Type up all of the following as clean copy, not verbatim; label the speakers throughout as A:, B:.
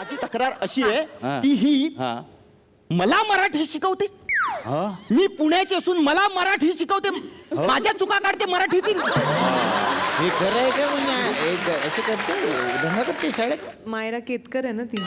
A: माझी तक्रार अशी आहे की ही मला मराठी शिकवते. मी पुण्याची असून मला मराठी शिकवते. माझ्या चुका काढते मराठीतील.
B: हे खरं आहे का? म्हणजे असे करते धंदा करते शाळेत.
C: मायरा केतकर आहे ना ती.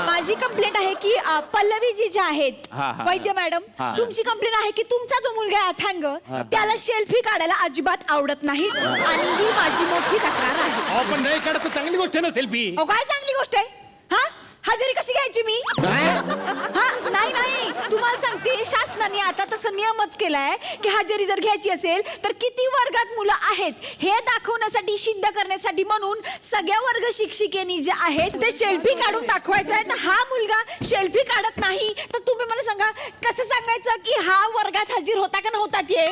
D: माझी कंप्लेंट आहे की पल्लवी जी जे आहेत वैद्य मॅडम, तुमची कंप्लेंट आहे की तुमचा जो मुलगा आहे अथांग त्याला सेल्फी काढायला अजिबात आवडत नाही आणि ही माझी मोठी तक्रार आहे.
E: पण नाही काढत चांगली गोष्ट आहे ना सेल्फी.
D: काय चांगली गोष्ट आहे? हा, हजेरी कशी घ्यायची मी? हा, नाही तुम्हाला सांगते, शासनाने आता तसं नियमच केलाय की हजेरी जर घ्यायची असेल तर किती वर्गात मुलं आहेत हे दाखवण्यासाठी, सिद्ध करण्यासाठी म्हणून सगळ्या वर्ग शिक्षिकेनी जे आहेत ते सेल्फी काढून दाखवायचं आहे. तर हा मुलगा सेल्फी काढत नाही तर तुम्ही मला सांगा कसं सांगायचं की हा वर्गात हजर होता का नव्हता ते?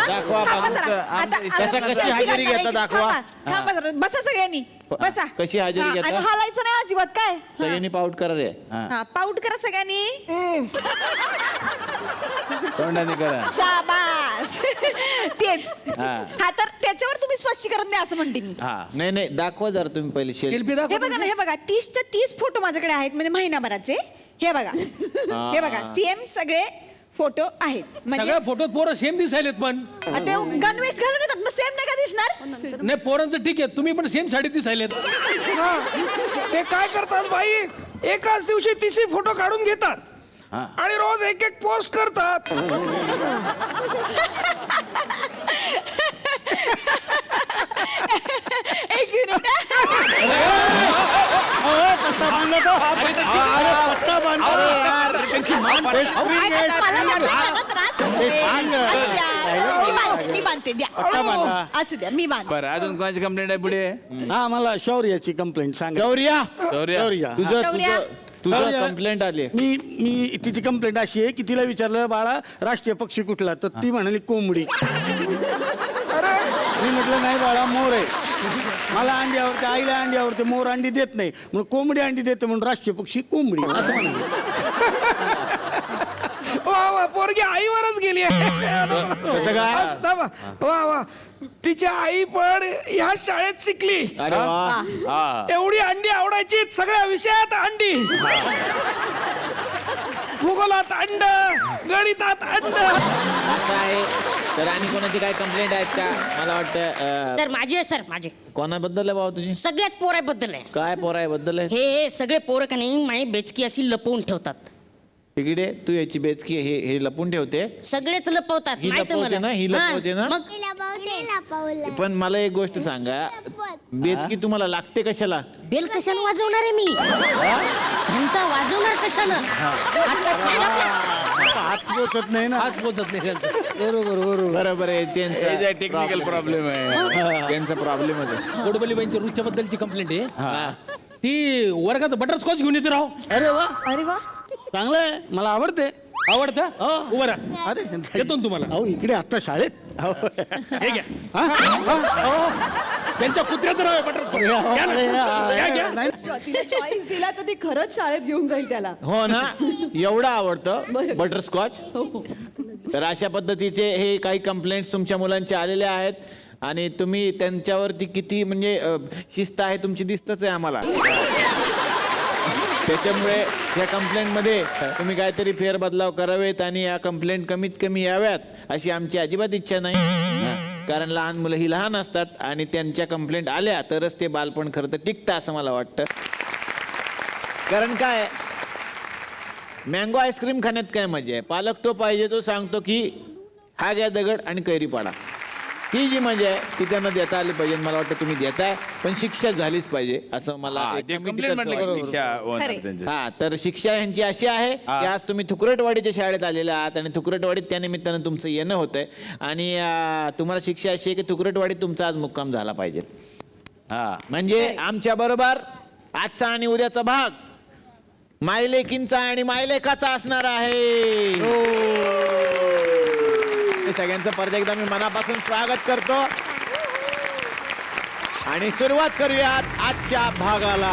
B: दाखवा. कशी हजेरी घेता दाखवा.
D: बसा सगळ्यांनी, बसा.
B: कशी हजेरी घेता?
D: आणि हलायचं नाही अजिबात. काय
B: सगळ्यांनी पाऊट करा रे.
D: पाऊट करा सगळ्यांनी.
B: तोंडाने करा.
D: शाबास. तेच. हा, तर त्याच्यावर तुम्ही स्पष्टीकरण द्या असं म्हणते मी.
B: नाही दाखवा जरा तुम्ही पहिले
E: सेल्फी
D: हे
E: दाखव.
D: बघा ना, हे बघा 30च्या 30 फोटो माझ्याकडे आहेत म्हणजे महिनाभराचे. हे बघा, हे बघा सेम सगळे फोटो आहेत. म्हणजे
E: सगळ्या फोटोत पोरं सेम दिसायलेत. पण
D: ते गणवेश घालून येतात, मग सेम नाही का दिसणार?
E: नाही, पोरांचं ठीक आहे, तुम्ही पण सेम साडीत दिसायलेत.
F: ते काय करतात बाई, एकाच दिवशी 30 फोटो काढून घेतात आणि रोज एक एक पोस्ट करतात.
D: एक मिनिट. मी बांधते, द्या. असू द्या, मी बांधते.
B: बरं, अजून कोणाची कंप्लेंट आहे पुढे?
A: हा, मला शौर्याची कंप्लेंट सांगा.
B: शौर्या.
D: शौर्या.
B: तुझं कंप्लेंट आली.
A: मी तिची कंप्लेंट अशी आहे की तिला विचारलं बाळा राष्ट्रीय पक्षी कुठला, तर ती म्हणाली कोंबडी. मी म्हटलं नाही बाळा, मोर आहे. मला अंडी आवडते, आईला अंडी आवडते, मोर अंडी देत नाही म्हणून कोंबडी अंडी देते म्हणून राष्ट्रीय पक्षी कोंबडी असं म्हणाले.
F: वा पोरगी आईवरच गेली.
B: कसं काय?
F: वा तिची आई पण ह्या शाळेत शिकली.
B: अरे वा.
F: एवढी अंडी आवडायची, सगळ्या विषयात अंडी. भूगोलात अंड, गणितात अंड.
B: असं आहे. तर आणि कोणाची काय कंप्लेंट आहेत का? मला वाटतं
G: सर माझी आहे सर, माझी.
B: कोणाबद्दल आहे बाबा तुझी?
G: सगळ्याच पोराबद्दल आहे.
B: काय पोराबद्दल आहे?
G: हे सगळे पोरं का नाही माझी बेचकी अशी लपवून ठेवतात.
B: तिकडे तू याची बेचकी हे लपून ठेवते.
G: सगळेच लपवतात.
B: ही
G: माहिती
B: लपवते ना, ही लपवते ना.
G: मग
B: पण मला एक गोष्ट सांगा, बेचकी तुम्हाला लागते कशाला?
G: बेल कशानं वाजवणार आहे मी? घंटा वाजवणार कशानं?
A: हात पोचत नाही ना.
E: हात पोचत नाही त्यांचं.
B: बरोबर आहे. त्यांचा टेक्निकल प्रॉब्लेम आहे. त्यांचा प्रॉब्लेमच आहे.
E: गोडबलीबाईंच्या रुच्या बद्दलची कंप्लेंट आहे. ती वर्गात बटरस्कॉच घेऊन येते राव.
A: अरे वा,
D: अरे वा.
A: चांगलं आहे, मला आवडते.
E: आवडतं? उभं राहा.
A: अरे
E: येतो ना तुम्हाला.
A: अहो इकडे आता शाळेत.
E: हे घ्या. त्यांच्या कुत्र्यात राव बटरस्कॉच.
C: तिला चॉईस दिला तर ती खरंच शाळेत घेऊन जाईल त्याला.
B: हो ना, एवढं आवडतं बटरस्कॉच. तर अशा पद्धतीचे हे काही कंप्लेंट्स तुमच्या मुलांचे आलेले आहेत आणि तुम्ही त्यांच्यावरती किती म्हणजे शिस्त आहे तुमची दिसतच आहे आम्हाला. त्याच्यामुळे या कंप्लेंटमध्ये तुम्ही काहीतरी फेरबदलाव करावेत आणि या कंप्लेंट कमीत कमी याव्यात अशी आमची अजिबात इच्छा नाही. कारण लहान मुलं ही लहान असतात आणि त्यांच्या कंप्लेंट आल्या तरच ते बालपण खरं तर टिकतं असं मला वाटतं. कारण काय, मँगो आईस्क्रीम खाण्यात काय मजा आहे? पालक तो पाहिजे तो सांगतो की हा घ्या दगड आणि कैरी पाडा. ती जी मजा आहे ती त्यांना देता आली पाहिजे. मला वाटतं तुम्ही देताय, पण शिक्षा झालीच पाहिजे असं मला हा. तर शिक्षा यांची अशी आहे की आज तुम्ही थुकरटवाडीच्या शाळेत आलेले आहात आणि थुकरटवाडीत त्यानिमित्तानं तुमचं येणं होतंय आणि तुम्हाला शिक्षा अशी आहे की थुकरटवाडीत तुमचा आज मुक्काम झाला पाहिजे. म्हणजे आमच्या बरोबर आजचा आणि उद्याचा भाग मायलेकींचा आणि मायलेकाचा असणार आहे. सगळ्यांचं परत एकदा मी मनापासून स्वागत करतो आणि सुरुवात करूयात आजच्या भागाला.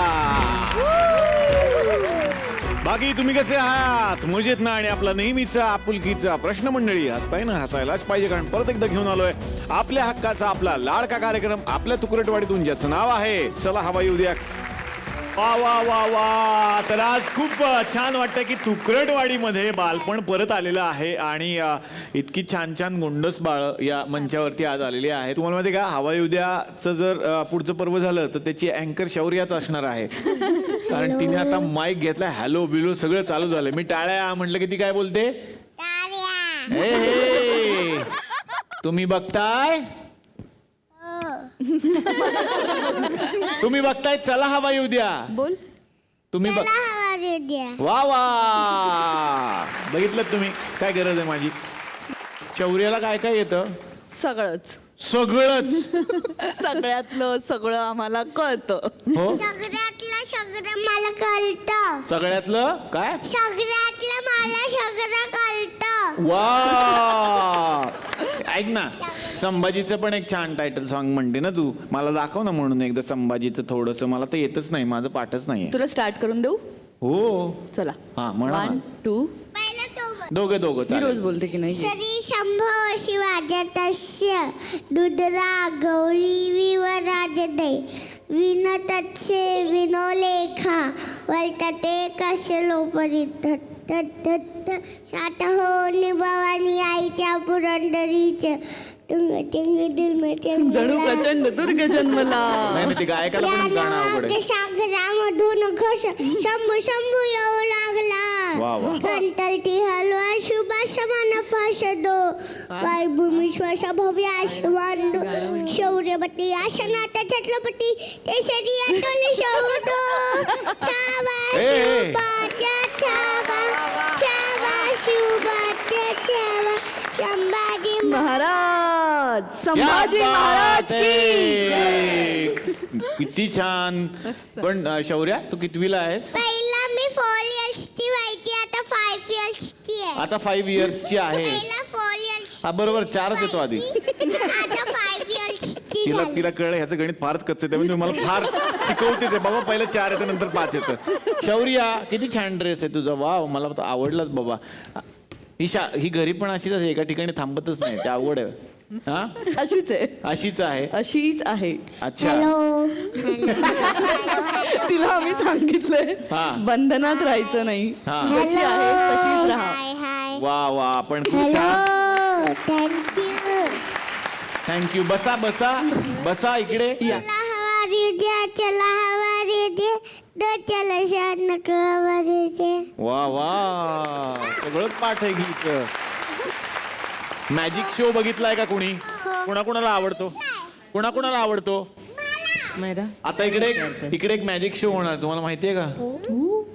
H: बाकी तुम्ही कसे आहात? मजेत ना? आणि आपला नेहमीचा आपुलकीचा प्रश्न मंडळी, हसताय ना? हसायलाच पाहिजे, कारण परत एकदा घेऊन आलोय आपल्या हक्काचा आपला लाडका कार्यक्रम आपल्या तुकरटवाडीतून, ज्याचं नाव आहे चला हवा येऊ द्या. वा वा वा वा. तर आज खूप छान वाटतं की तुकरटवाडीमध्ये बालपण परत आलेलं आहे आणि इतकी छान छान गोंडस बाळ या मंचावरती आज आलेली आहे. तुम्हाला माहिती का, हवाई उद्याचं जर पुढचं पर्व झालं तर त्याची अँकर शौर्याच असणार आहे. कारण तिने आता माईक घेतलाय, हॅलो बिलो सगळं चालू झालंय. मी टाळ्या म्हटलं की ती काय बोलते, हे हे. तुम्ही बघताय, तुम्ही बघताय चला हवाई उद्या.
D: बोल.
H: तुम्ही बघ, वा वा. बघितलं तुम्ही काय गरज आहे माझी. शौर्याला काय काय येतं?
C: सगळंच
H: सगळंच.
C: सगळ्यातलं सगळं आम्हाला कळतं.
H: हो,
I: सगळ्यातलं सगळं मला कळतं.
H: सगळ्यातलं काय?
I: सगळ्यातलं मला सगळं कळतं.
H: वा. ऐक ना, संभाजीचं पण एक छान टायटल सॉन्ग म्हणते ना तू. मला दाखव ना म्हणून एकदा संभाजीचं थोडस. मला तर येतच नाही, माझं पाठच नाही.
C: तुला स्टार्ट करून देऊ?
H: हो
C: चला.
H: हा म्हणा.
C: 1 2.
I: पहिलं तो
H: दोघं
C: मी
H: चालेल.
C: रोज बोलते की नाही?
I: श्री शंभो शिवाजतस्य दुदरा गौरी विवराजते विनतस्य विनोलेखा वल्तते कशलोपरी साठहो निभवानी आईच्या पुरंदरीचे
C: जणू प्रचंड दुर्ग जन्मला.
H: नाही नाही, ते गायकाला पण गाणं अवघड आहे.
I: सागरामधून घोष शंभू शंभू येऊ लागला.
H: वा वा.
I: कंतलती हलवा शुभा समान फासदो वायुभूमी श्वास भव्य आशवांदो शौर्यवती आशनाथ छत्रपती ते शरीर तोले शोधो छावा शुभाच्या छावा छावा शुभाच्या छावा संभाजी
C: महाराज,
H: क्या
C: संभाजी महाराज
H: बात
C: की.
H: आहे. किती छान. पण शौर्या तू कितवीला आहेस?
I: पहिला मी 4 इयर्सची व्हायची, आता 5 इयर्सची आहे.
H: आता 5 इयर्सची आहे.
I: पहिला 4 इयर्स
H: हा बरोबर, 4च येतो आधी.
I: आता 5 इयर्सची
H: तिला
I: झाली.
H: तिला कळलं ह्याचं गणित फारच कच्चं आहे, त्यामुळे तुम्हाला फार शिकवतेच आहे बाबा. पहिलं 4 येतं, नंतर 5 येतं. शौर्या किती छान ड्रेस आहे तुझा. वाव, मला तर आवडलाच बाबा. ही घरी पण अशीच आहे, एका ठिकाणी थांबतच नाही, ते आवड आहे. हा,
C: अशीच आहे,
H: अशीच आहे.
C: अशीच आहे.
H: अच्छा.
I: हॅलो.
C: तिला आम्ही सांगितलंय
H: हा.
C: बंधनात राहायचं नाही.
H: हा.
C: जशी आहे तशीच राहा.
I: हाय हाय.
H: वा वा. पण खूप छान.
I: हॅलो. थँक्यू.
H: थँक्यू. बसा बसा बसा इकडे.
I: चला हवारी द्या, चला हवारी द्या, दो चला शान हवारी द्या.
H: वा वा. सगळंच पाठ आहे गीत. मॅजिक शो बघितलाय का कोणी? कोणाकोणाला आवडतो? कोणाकोणाला आवडतो?
C: मैरा,
H: आता इकडे एक मॅजिक शो होणार, तुम्हाला माहितीये का?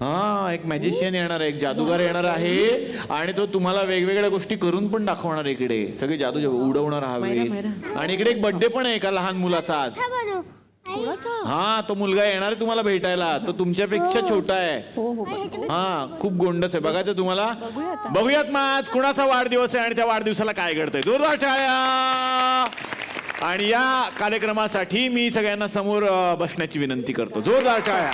H: हा, एक मॅजिशियन येणार आहे, एक जादूगार येणार आहे आणि तो तुम्हाला वेगवेगळ्या गोष्टी करून पण दाखवणार. इकडे सगळे जादू उडवणार हवेत. आणि इकडे एक बर्थडे पण आहे एका लहान मुलाचा आज. हा, तो मुलगा येणार आहे तुम्हाला भेटायला. तो तुमच्यापेक्षा छोटा आहे. हा, खूप गोंडस आहे. बघायचं तुम्हाला? बघूयात मग आज कुणाचा वाढदिवस आहे आणि त्या वाढदिवसाला काय घडतंय. जोरदार टाळ्या. आणि या कार्यक्रमासाठी मी सगळ्यांना समोर बसण्याची विनंती करतो. जोरदार टाळ्या.